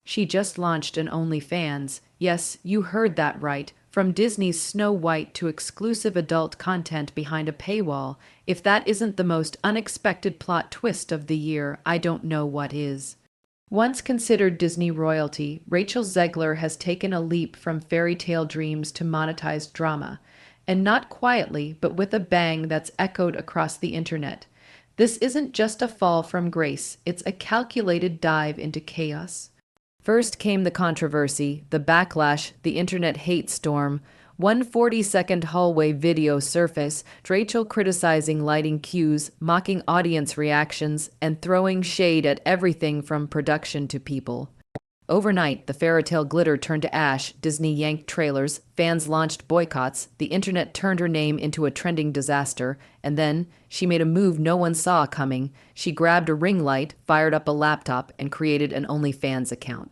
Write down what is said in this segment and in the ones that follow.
She just launched an OnlyFans. Yes, you heard that right. From Disney's Snow White to exclusive adult content behind a paywall. If that isn't the most unexpected plot twist of the year, I don't know what is. Once considered Disney royalty, Rachel Zegler has taken a leap from fairy tale dreams to monetized drama. And not quietly, but with a bang that's echoed across the internet. This isn't just a fall from grace, it's a calculated dive into chaos. First came the controversy, the backlash, the internet hate storm. One 40-second hallway video surfaced, Rachel criticizing lighting cues, mocking audience reactions, and throwing shade at everything from production to people. Overnight, the fairytale glitter turned to ash, Disney yanked trailers, fans launched boycotts, the internet turned her name into a trending disaster, and then she made a move no one saw coming. She grabbed a ring light, fired up a laptop, and created an OnlyFans account.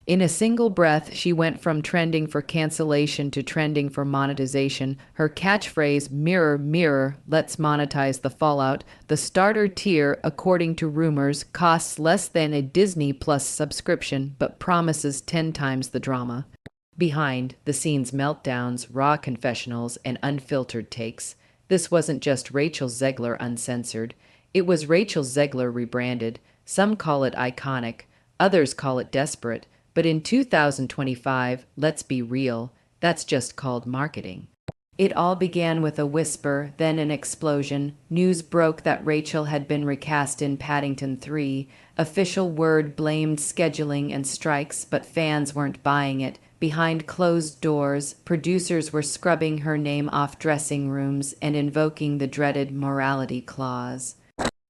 In a single breath, she went from trending for cancellation to trending for monetization. Her catchphrase, "Mirror, mirror, let's monetize the fallout." The starter tier, according to rumors, costs less than a Disney Plus subscription, but promises 10 times the drama. Behind the scenes meltdowns, raw confessionals, and unfiltered takes. This wasn't just Rachel Zegler uncensored. It was Rachel Zegler rebranded. Some call it iconic, others call it desperate. But in 2025, let's be real, that's just called marketing. It all began with a whisper, then an explosion. News broke that Rachel had been recast in Paddington 3. Official word blamed scheduling and strikes, but fans weren't buying it. Behind closed doors, producers were scrubbing her name off dressing rooms and invoking the dreaded morality clause.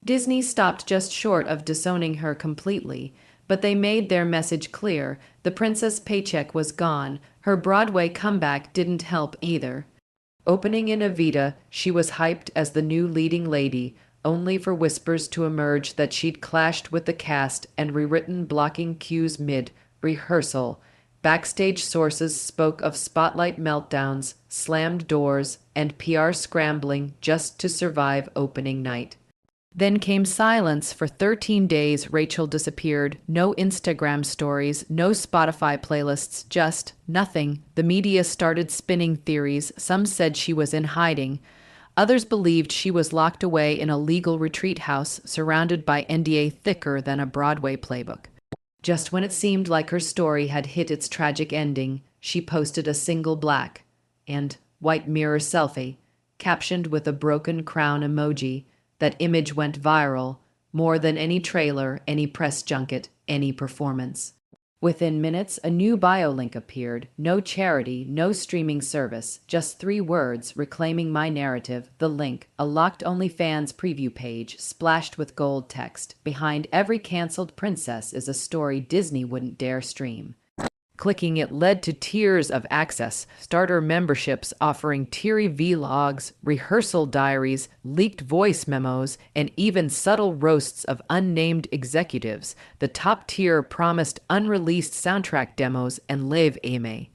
Disney stopped just short of disowning her completely. But they made their message clear. The princess paycheck was gone. Her Broadway comeback didn't help either. Opening in Evita, she was hyped as the new leading lady, only for whispers to emerge that she'd clashed with the cast and rewritten blocking cues mid-rehearsal. Backstage sources spoke of spotlight meltdowns, slammed doors, and PR scrambling just to survive opening night. Then came silence. For 13 days, Rachel disappeared. No Instagram stories, no Spotify playlists, just nothing. The media started spinning theories. Some said she was in hiding. Others believed she was locked away in a legal retreat house, surrounded by NDA thicker than a Broadway playbook. Just when it seemed like her story had hit its tragic ending, she posted a single black and white mirror selfie, captioned with a broken crown emoji. That image went viral, more than any trailer, any press junket, any performance. Within minutes, a new bio link appeared. No charity, no streaming service, just 3 words, reclaiming my narrative. The link, a locked OnlyFans preview page, splashed with gold text. Behind every canceled princess is a story Disney wouldn't dare stream. Clicking it led to tiers of access, starter memberships offering teary vlogs, rehearsal diaries, leaked voice memos, and even subtle roasts of unnamed executives. The top tier promised unreleased soundtrack demos and live aimé.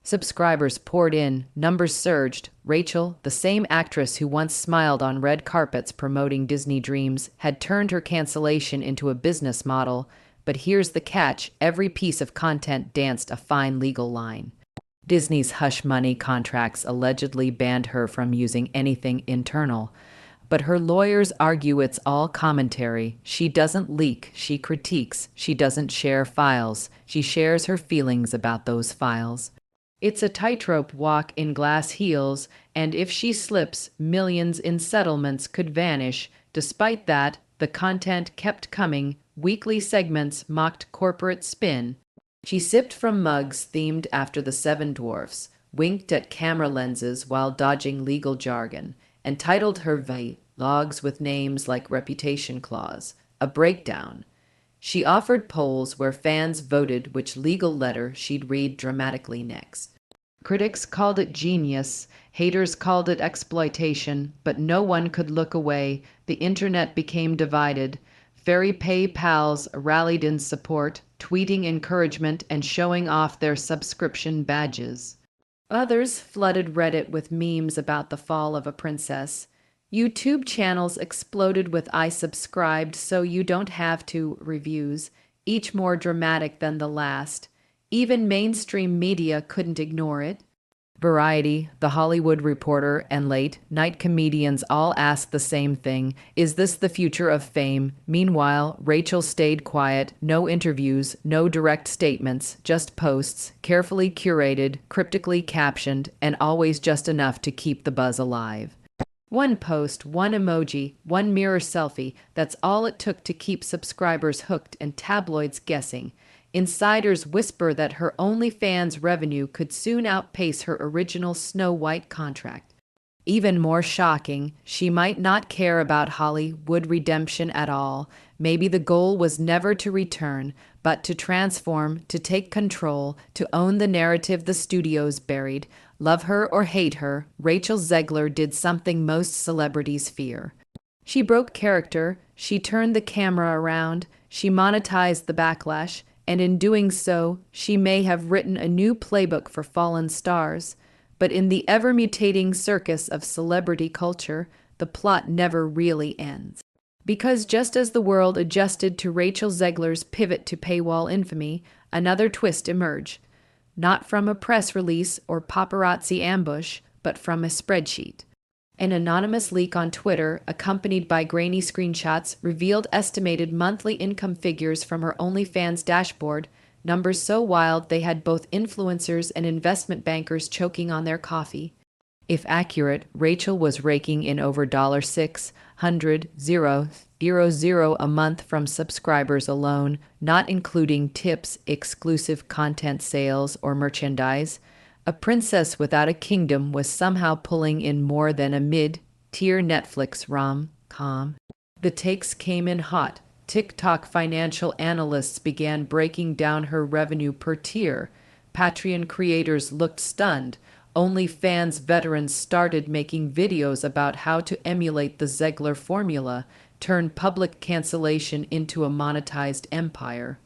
Subscribers poured in, numbers surged. Rachel, the same actress who once smiled on red carpets promoting Disney dreams, had turned her cancellation into a business model. But here's the catch, every piece of content danced a fine legal line. Disney's hush money contracts allegedly banned her from using anything internal. But her lawyers argue it's all commentary. She doesn't leak, she critiques. She doesn't share files. She shares her feelings about those files. It's a tightrope walk in glass heels, and if she slips, millions in settlements could vanish. Despite that, the content kept coming. Weekly segments mocked corporate spin. She sipped from mugs themed after the 7 Dwarfs, winked at camera lenses while dodging legal jargon, and titled her vlogs with names like Reputation Clause, a breakdown. She offered polls where fans voted which legal letter she'd read dramatically next. Critics called it genius, haters called it exploitation, but no one could look away. The internet became divided. Fairy pay pals rallied in support, tweeting encouragement and showing off their subscription badges. Others flooded Reddit with memes about the fall of a princess. YouTube channels exploded with "I subscribed so you don't have to" reviews. each more dramatic than the last. Even mainstream media couldn't ignore it. Variety, The Hollywood Reporter, and late-night comedians all asked the same thing. Is this the future of fame? Meanwhile, Rachel stayed quiet. No interviews, no direct statements, just posts, carefully curated, cryptically captioned, and always just enough to keep the buzz alive. One post, one emoji, one mirror selfie, that's all it took to keep subscribers hooked and tabloids guessing. Insiders whisper that her OnlyFans revenue could soon outpace her original Snow White contract. Even more shocking, she might not care about Hollywood redemption at all. Maybe the goal was never to return, but to transform, to take control, to own the narrative the studios buried. Love her or hate her, Rachel Zegler did something most celebrities fear. She broke character, she turned the camera around, she monetized the backlash, and in doing so, she may have written a new playbook for fallen stars. But in the ever-mutating circus of celebrity culture, the plot never really ends. Because just as the world adjusted to Rachel Zegler's pivot to paywall infamy, another twist emerged. Not from a press release or paparazzi ambush, but from a spreadsheet. An anonymous leak on Twitter, accompanied by grainy screenshots, revealed estimated monthly income figures from her OnlyFans dashboard, numbers so wild they had both influencers and investment bankers choking on their coffee. If accurate, Rachel was raking in over $600,000 a month from subscribers alone, not including tips, exclusive content sales, or merchandise. A princess without a kingdom was somehow pulling in more than a mid-tier Netflix rom-com. The takes came in hot. TikTok financial analysts began breaking down her revenue per tier. Patreon creators looked stunned. OnlyFans veterans started making videos about how to emulate the Zegler formula, turn public cancellation into a monetized empire.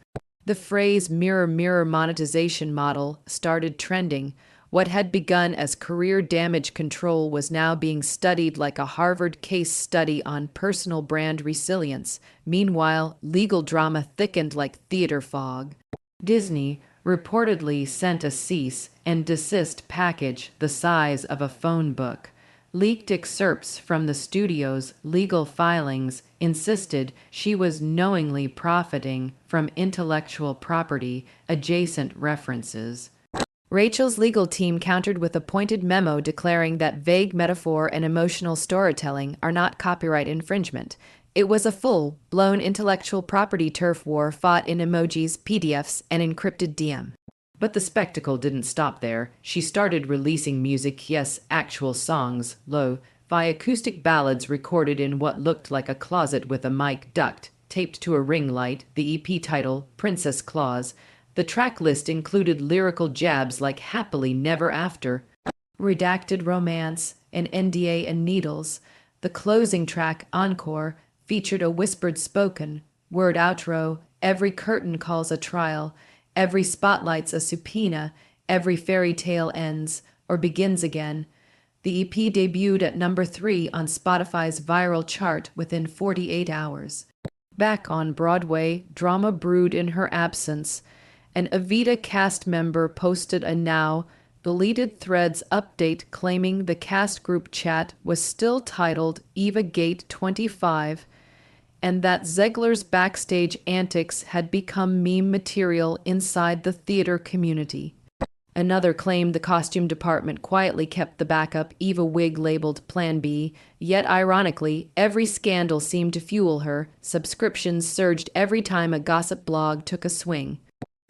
The phrase mirror mirror monetization model started trending. What had begun as career damage control was now being studied like a Harvard case study on personal brand resilience. Meanwhile, legal drama thickened like theater fog. Disney reportedly sent a cease and desist package the size of a phone book. Leaked excerpts from the studio's legal filings insisted she was knowingly profiting from intellectual property adjacent references. Rachel's legal team countered with a pointed memo declaring that vague metaphor and emotional storytelling are not copyright infringement. It was a full-blown intellectual property turf war fought in emojis, PDFs, and encrypted DM. But the spectacle didn't stop there. She started releasing music, yes, actual songs, lo-fi acoustic ballads recorded in what looked like a closet with a mic duct taped to a ring light. The EP title, Princess Claus. The track list included lyrical jabs like Happily Never After, Redacted Romance, and NDA and Needles. The closing track, Encore, featured a whispered spoken word outro. Every curtain calls a trial, every spotlight's a subpoena, every fairy tale ends or begins again. The EP debuted at number 3 on Spotify's viral chart within 48 hours. Back on Broadway, drama brewed in her absence. An Evita cast member posted a now deleted Threads update claiming the cast group chat was still titled Eva Gate 25 and that Zegler's backstage antics had become meme material inside the theater community. Another claimed the costume department quietly kept the backup Eva wig labeled Plan B, yet ironically, every scandal seemed to fuel her. Subscriptions surged every time a gossip blog took a swing.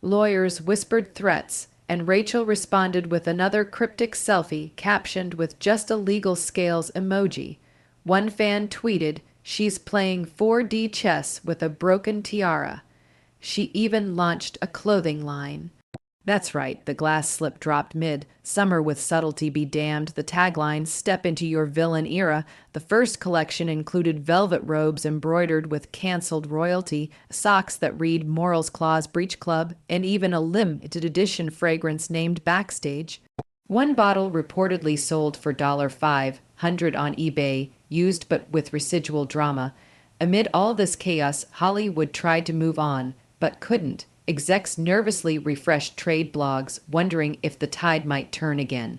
Lawyers whispered threats, and Rachel responded with another cryptic selfie captioned with just a legal scales emoji. One fan tweeted, "She's playing 4D chess with a broken tiara." She even launched a clothing line. That's right, the glass slip dropped mid. Summer with subtlety be damned. The tagline, "Step into your villain era." The first collection included velvet robes embroidered with canceled royalty, socks that read Morals Clause Breach Club, and even a limited edition fragrance named Backstage. One bottle reportedly sold for $500 on eBay, used but with residual drama. Amid all this chaos, Hollywood tried to move on, but couldn't. Execs nervously refreshed trade blogs, wondering if the tide might turn again.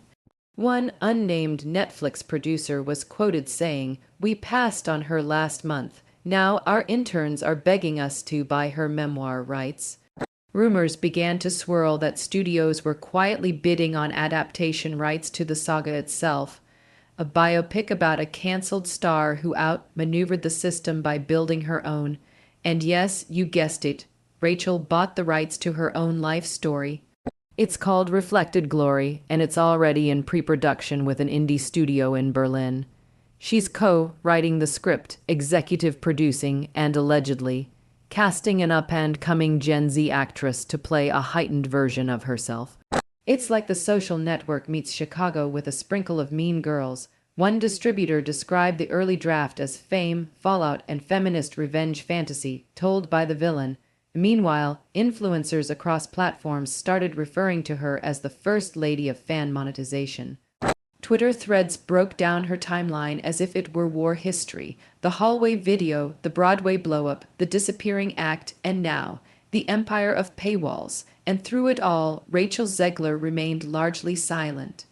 One unnamed Netflix producer was quoted saying, "We passed on her last month. Now our interns are begging us to buy her memoir rights." Rumors began to swirl that studios were quietly bidding on adaptation rights to the saga itself, a biopic about a canceled star who outmaneuvered the system by building her own. And yes, you guessed it, Rachel bought the rights to her own life story. It's called Reflected Glory, and it's already in pre-production with an indie studio in Berlin. She's co-writing the script, executive producing, and allegedly casting an up-and-coming Gen Z actress to play a heightened version of herself. It's like The Social Network meets Chicago with a sprinkle of Mean Girls. One distributor described the early draft as fame, fallout, and feminist revenge fantasy told by the villain. Meanwhile, influencers across platforms started referring to her as the first lady of fan monetization. Twitter threads broke down her timeline as if it were war history. The hallway video, the Broadway blow-up, the disappearing act, and now, the empire of paywalls. And through it all, Rachel Zegler remained largely silent.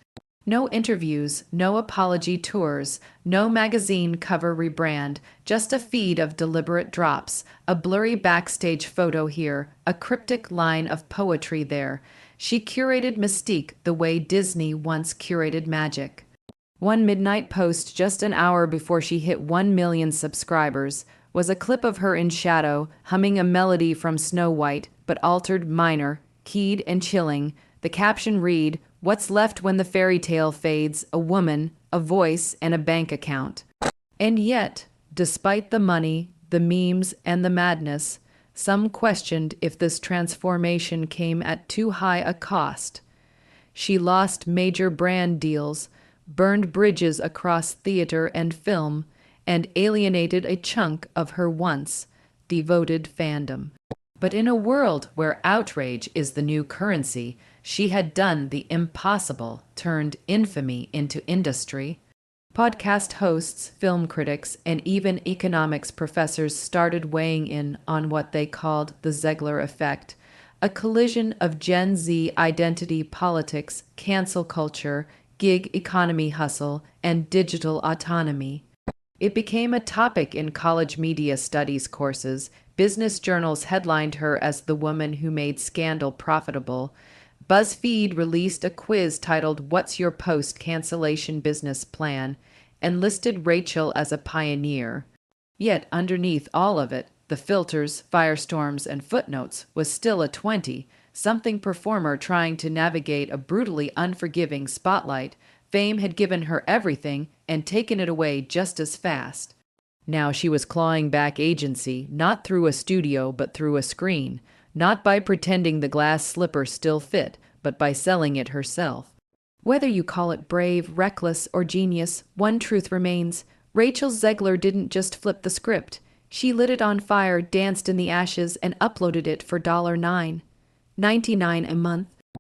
No interviews, no apology tours, no magazine cover rebrand, just a feed of deliberate drops, a blurry backstage photo here, a cryptic line of poetry there. She curated mystique the way Disney once curated magic. One midnight post just an hour before she hit 1 million subscribers was a clip of her in shadow, humming a melody from Snow White, but altered minor, keyed and chilling. The caption read, "What's left when the fairy tale fades? A woman, a voice, and a bank account." And yet, despite the money, the memes, and the madness, some questioned if this transformation came at too high a cost. She lost major brand deals, burned bridges across theater and film, and alienated a chunk of her once devoted fandom. But in a world where outrage is the new currency, she had done the impossible, turned infamy into industry. Podcast hosts, film critics, and even economics professors started weighing in on what they called the Zegler effect, a collision of Gen Z identity politics, cancel culture, gig economy hustle, and digital autonomy. It became a topic in college media studies courses. Business journals headlined her as the woman who made scandal profitable. BuzzFeed released a quiz titled "What's Your Post-Cancellation Business Plan?" and listed Rachel as a pioneer. Yet underneath all of it, the filters, firestorms, and footnotes, was still a 20-something performer trying to navigate a brutally unforgiving spotlight. Fame had given her everything and taken it away just as fast. Now she was clawing back agency, not through a studio but through a screen, not by pretending the glass slipper still fit, but by selling it herself. Whether you call it brave, reckless, or genius, one truth remains. Rachel Zegler didn't just flip the script. She lit it on fire, danced in the ashes, and uploaded it for $9.99 a month.